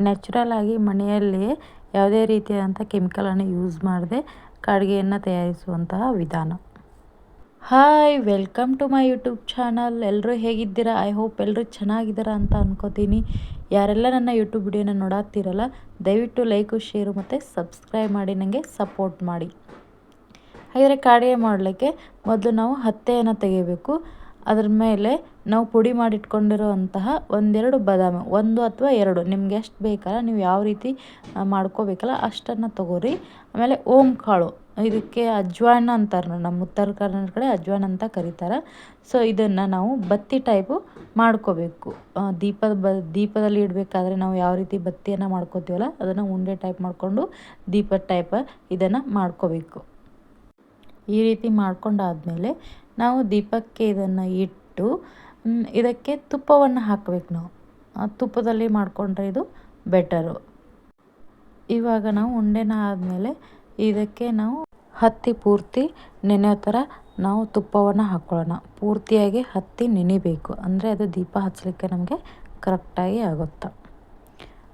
Natural ಆಗಿ ಮನೆಯಲ್ಲಿಯೇ ಯಾವುದೇ ರೀತಿಯಾದಂಥ ಕೆಮಿಕಲನ್ನು ಯೂಸ್ ಮಾಡದೆ ಕಾಡಿಗೆಯನ್ನು ತಯಾರಿಸುವಂತಹ ವಿಧಾನ. Hi, welcome to my YouTube channel. ಎಲ್ಲರೂ ಹೇಗಿದ್ದೀರಾ? ಐ ಹೋಪ್ ಎಲ್ಲರೂ ಚೆನ್ನಾಗಿದ್ದೀರಾ ಅಂತ ಅನ್ಕೋತೀನಿ. ಯಾರೆಲ್ಲ ನನ್ನ ಯೂಟ್ಯೂಬ್ ವಿಡಿಯೋನ ನೋಡಾತ್ತೀರಲ್ಲ, ದಯವಿಟ್ಟು ಲೈಕು, ಶೇರು ಮತ್ತು ಸಬ್ಸ್ಕ್ರೈಬ್ ಮಾಡಿ ನನಗೆ ಸಪೋರ್ಟ್ ಮಾಡಿ. ಹಾಗಾದರೆ ಕಾಡಿಗೆ ಮಾಡಲಿಕ್ಕೆ ಮೊದಲು ನಾವು ಹತ್ತೆಯನ್ನು ತೆಗಿಬೇಕು. ಅದ್ರ ಮೇಲೆ ನಾವು ಪುಡಿ ಮಾಡಿಟ್ಕೊಂಡಿರುವಂತಹ ಒಂದೆರಡು ಬಾದಾಮಿ, ಒಂದು ಅಥವಾ ಎರಡು, ನಿಮ್ಗೆ ಎಷ್ಟು ಬೇಕಲ್ಲ, ನೀವು ಯಾವ ರೀತಿ ಮಾಡ್ಕೋಬೇಕಲ್ಲ ಅಷ್ಟನ್ನು ತಗೋರಿ. ಆಮೇಲೆ ಓಂ ಕಾಳು, ಇದಕ್ಕೆ ಅಜ್ವಾನ ಅಂತಾರೆ, ನಮ್ಮ ಉತ್ತರ ಕರ್ನಾಟಕ ಕಡೆ ಅಜ್ವಾನ ಅಂತ ಕರೀತಾರೆ. ಸೊ ಇದನ್ನು ನಾವು ಬತ್ತಿ ಟೈಪು ಮಾಡ್ಕೋಬೇಕು. ದೀಪದಲ್ಲಿ ಇಡಬೇಕಾದ್ರೆ ನಾವು ಯಾವ ರೀತಿ ಬತ್ತಿಯನ್ನು ಮಾಡ್ಕೋತೀವಲ್ಲ, ಅದನ್ನು ಉಂಡೆ ಟೈಪ್ ಮಾಡಿಕೊಂಡು ದೀಪದ ಟೈಪ್ ಇದನ್ನು ಮಾಡ್ಕೋಬೇಕು. ಈ ರೀತಿ ಮಾಡ್ಕೊಂಡಾದಮೇಲೆ ನಾವು ದೀಪಕ್ಕೆ ಇದನ್ನು ಇಟ್ಟು ಇದಕ್ಕೆ ತುಪ್ಪವನ್ನು ಹಾಕಬೇಕು. ನಾವು ತುಪ್ಪದಲ್ಲಿ ಮಾಡಿಕೊಂಡ್ರೆ ಇದು ಬೆಟರು. ಇವಾಗ ನಾವು ಉಂಡೆನ ಆದಮೇಲೆ ಇದಕ್ಕೆ ನಾವು ಹತ್ತಿ ಪೂರ್ತಿ ನೆನೆಯೋ ಥರ ನಾವು ತುಪ್ಪವನ್ನು ಹಾಕ್ಕೊಳ್ಳೋಣ. ಪೂರ್ತಿಯಾಗಿ ಹತ್ತಿ ನೆನಿಬೇಕು, ಅಂದರೆ ಅದು ದೀಪ ಹಚ್ಚಲಿಕ್ಕೆ ನಮಗೆ ಕರೆಕ್ಟಾಗಿ ಆಗುತ್ತೆ.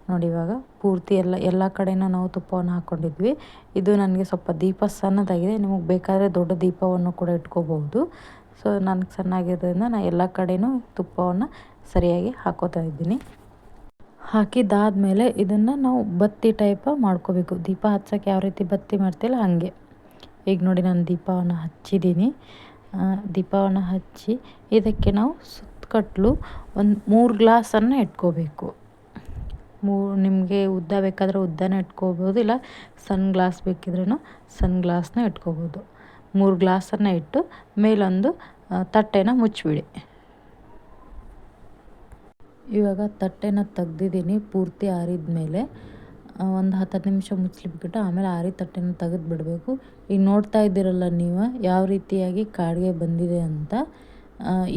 ನೋಡಿ, ಇವಾಗ ಪೂರ್ತಿ ಎಲ್ಲ ಕಡೆನೂ ನಾವು ತುಪ್ಪವನ್ನು ಹಾಕ್ಕೊಂಡಿದ್ವಿ. ಇದು ನನಗೆ ಸ್ವಲ್ಪ ದೀಪ ಸಣ್ಣದಾಗಿದೆ, ನಿಮಗೆ ಬೇಕಾದರೆ ದೊಡ್ಡ ದೀಪವನ್ನು ಕೂಡ ಇಟ್ಕೋಬಹುದು. ಸೊ ನನಗೆ ಸಣ್ಣಾಗಿರೋದ್ರಿಂದ ನಾನು ಎಲ್ಲ ಕಡೆನೂ ತುಪ್ಪವನ್ನು ಸರಿಯಾಗಿ ಹಾಕೋತಾ ಇದ್ದೀನಿ. ಹಾಕಿದ್ದಾದಮೇಲೆ ಇದನ್ನು ನಾವು ಬತ್ತಿ ಟೈಪ ಮಾಡ್ಕೋಬೇಕು. ದೀಪ ಹಚ್ಚೋಕ್ಕೆ ಯಾವ ರೀತಿ ಬತ್ತಿ ಮಾಡ್ತಿಲ್ಲ ಹಾಗೆ. ಈಗ ನೋಡಿ, ನಾನು ದೀಪವನ್ನು ಹಚ್ಚಿದ್ದೀನಿ. ದೀಪವನ್ನು ಹಚ್ಚಿ ಇದಕ್ಕೆ ನಾವು ಸುತ್ತಕಟ್ಲು ಒಂದು 3 ಗ್ಲಾಸನ್ನು ಇಟ್ಕೋಬೇಕು. ನಿಮಗೆ ಉದ್ದ ಬೇಕಾದರೆ ಉದ್ದನೇ ಇಟ್ಕೋಬೋದು, ಇಲ್ಲ ಸಣ್ಣ ಗ್ಲಾಸ್ ಬೇಕಿದ್ರೂ ಸಣ್ಣ ಗ್ಲಾಸ್ನ ಇಟ್ಕೋಬೋದು. 3 ಗ್ಲಾಸನ್ನು ಇಟ್ಟು ಮೇಲೊಂದು ತಟ್ಟೆನ ಮುಚ್ಚಿಬಿಡಿ. ಇವಾಗ ತಟ್ಟೆನ ತೆಗ್ದಿದ್ದೀನಿ. ಪೂರ್ತಿ ಆರಿದ ಮೇಲೆ ಒಂದು 10 ನಿಮಿಷ ಮುಚ್ಚಲಿಬಿಟ್ಟು ಆಮೇಲೆ ಆರಿ ತಟ್ಟೆನ ತೆಗೆದು ಬಿಡಬೇಕು. ಈಗ ನೋಡ್ತಾ ಇದ್ದೀರಲ್ಲ ನೀವು ಯಾವ ರೀತಿಯಾಗಿ ಕಾಡಿಗೆ ಬಂದಿದೆ ಅಂತ.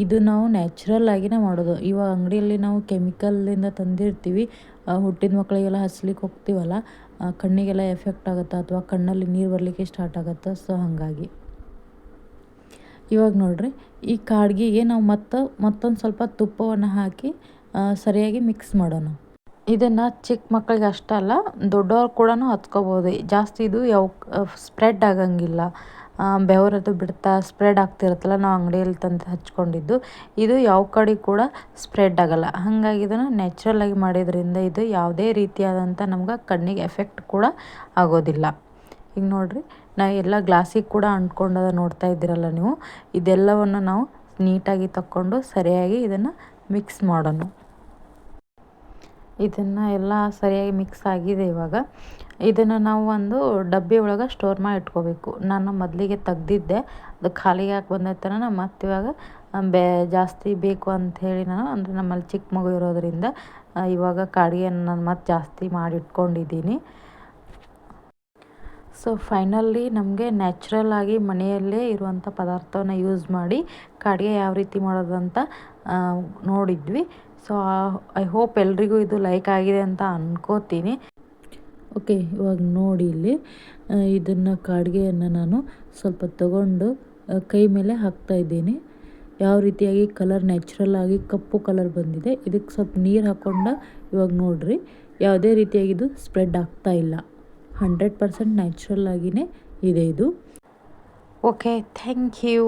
ಇದು ನಾವು ನ್ಯಾಚುರಲ್ ಆಗಿನೇ ಮಾಡೋದು. ಇವಾಗ ಅಂಗಡಿಯಲ್ಲಿ ನಾವು ಕೆಮಿಕಲ್ಲಿಂದ ತಂದಿರ್ತೀವಿ, ಹುಟ್ಟಿದ ಮಕ್ಕಳಿಗೆಲ್ಲ ಹಚ್ಲಿಕ್ಕೆ ಹೋಗ್ತೀವಲ್ಲ, ಕಣ್ಣಿಗೆಲ್ಲ ಎಫೆಕ್ಟ್ ಆಗುತ್ತೆ ಅಥವಾ ಕಣ್ಣಲ್ಲಿ ನೀರು ಬರಲಿಕ್ಕೆ ಸ್ಟಾರ್ಟ್ ಆಗುತ್ತೆ. ಸೊ ಹಾಗಾಗಿ ಇವಾಗ ನೋಡ್ರಿ, ಈ ಕಾಡ್ಗಿಗೆ ನಾವು ಮತ್ತೊಂದು ಸ್ವಲ್ಪ ತುಪ್ಪವನ್ನು ಹಾಕಿ ಸರಿಯಾಗಿ ಮಿಕ್ಸ್ ಮಾಡೋಣ. ಇದನ್ನು ಚಿಕ್ಕ ಮಕ್ಕಳಿಗೆ ಅಷ್ಟೇ ಅಲ್ಲ, ದೊಡ್ಡವ್ರು ಕೂಡ ಹಚ್ಕೋಬೋದು. ಜಾಸ್ತಿ ಇದು ಯಾವ ಸ್ಪ್ರೆಡ್ ಆಗಂಗಿಲ್ಲ. ಬೆವರದು ಬಿಡ್ತಾ ಸ್ಪ್ರೆಡ್ ಆಗ್ತಿರುತ್ತಲ್ಲ, ನಾವು ಅಂಗಡಿಯಲ್ಲಿ ತಂದು ಹಚ್ಕೊಂಡಿದ್ದು, ಇದು ಯಾವ ಕಡೆ ಕೂಡ ಸ್ಪ್ರೆಡ್ ಆಗಲ್ಲ. ಹಾಗಾಗಿ ಇದನ್ನು ನ್ಯಾಚುರಲ್ ಆಗಿ ಮಾಡೋದ್ರಿಂದ ಇದು ಯಾವುದೇ ರೀತಿಯಾದಂಥ ನಮ್ಗೆ ಕಣ್ಣಿಗೆ ಎಫೆಕ್ಟ್ ಕೂಡ ಆಗೋದಿಲ್ಲ. ಈಗ ನೋಡಿರಿ, ನಾವು ಎಲ್ಲ ಗ್ಲಾಸಿಗೆ ಕೂಡ ಅಂಟ್ಕೊಂಡದ ನೋಡ್ತಾ ಇದ್ದೀರಲ್ಲ ನೀವು. ಇದೆಲ್ಲವನ್ನು ನಾವು ನೀಟಾಗಿ ತಕ್ಕೊಂಡು ಸರಿಯಾಗಿ ಇದನ್ನು ಮಿಕ್ಸ್ ಮಾಡೋಣ. ಇದನ್ನು ಎಲ್ಲ ಸರಿಯಾಗಿ ಮಿಕ್ಸ್ ಆಗಿದೆ. ಇವಾಗ ಇದನ್ನು ನಾವು ಒಂದು ಡಬ್ಬಿ ಒಳಗೆ ಸ್ಟೋರ್ ಮಾಡಿ ಇಟ್ಕೋಬೇಕು. ನಾನು ಮೊದಲಿಗೆ ತೆಗ್ದಿದ್ದೆ, ಅದು ಖಾಲಿ ಯಾಕೆ ಬಂದೈತೆ ನಾನು ಮತ್ತೆ ಇವಾಗ ಜಾಸ್ತಿ ಬೇಕು ಅಂಥೇಳಿ ನಾನು, ಅಂದರೆ ನಮ್ಮಲ್ಲಿ ಚಿಕ್ಕ ಮಗು ಇರೋದರಿಂದ ಇವಾಗ ಕಾಡಿಗೆಯನ್ನು ನಾನು ಮತ್ತೆ ಜಾಸ್ತಿ ಮಾಡಿ ಇಟ್ಕೊಂಡಿದ್ದೀನಿ. ಸೊ ಫೈನಲಿ ನಮಗೆ ನ್ಯಾಚುರಲ್ ಆಗಿ ಮನೆಯಲ್ಲೇ ಇರುವಂಥ ಪದಾರ್ಥವನ್ನು ಯೂಸ್ ಮಾಡಿ ಕಾಡಿಗೆ ಯಾವ ರೀತಿ ಮಾಡೋದಂತ ನೋಡಿದ್ವಿ. ಸೊ ಐ ಹೋಪ್ ಎಲ್ರಿಗೂ ಇದು ಲೈಕ್ ಆಗಿದೆ ಅಂತ ಅನ್ಕೋತೀನಿ. ಓಕೆ, ಇವಾಗ ನೋಡಿ ಇಲ್ಲಿ ಇದನ್ನು ಕಾಡಿಗೆಯನ್ನು ನಾನು ಸ್ವಲ್ಪ ತಗೊಂಡು ಕೈ ಮೇಲೆ ಹಾಕ್ತಾಯಿದ್ದೀನಿ. ಯಾವ ರೀತಿಯಾಗಿ ಕಲರ್ ನ್ಯಾಚುರಲ್ ಆಗಿ ಕಪ್ಪು ಕಲರ್ ಬಂದಿದೆ. ಇದಕ್ಕೆ ಸ್ವಲ್ಪ ನೀರು ಹಾಕ್ಕೊಂಡು ಇವಾಗ ನೋಡಿರಿ, ಯಾವುದೇ ರೀತಿಯಾಗಿ ಇದು ಸ್ಪ್ರೆಡ್ ಆಗ್ತಾ ಇಲ್ಲ. 100% ನ್ಯಾಚುರಲ್ ಆಗಿಯೇ ಇದೆ ಇದು. Okay, thank you.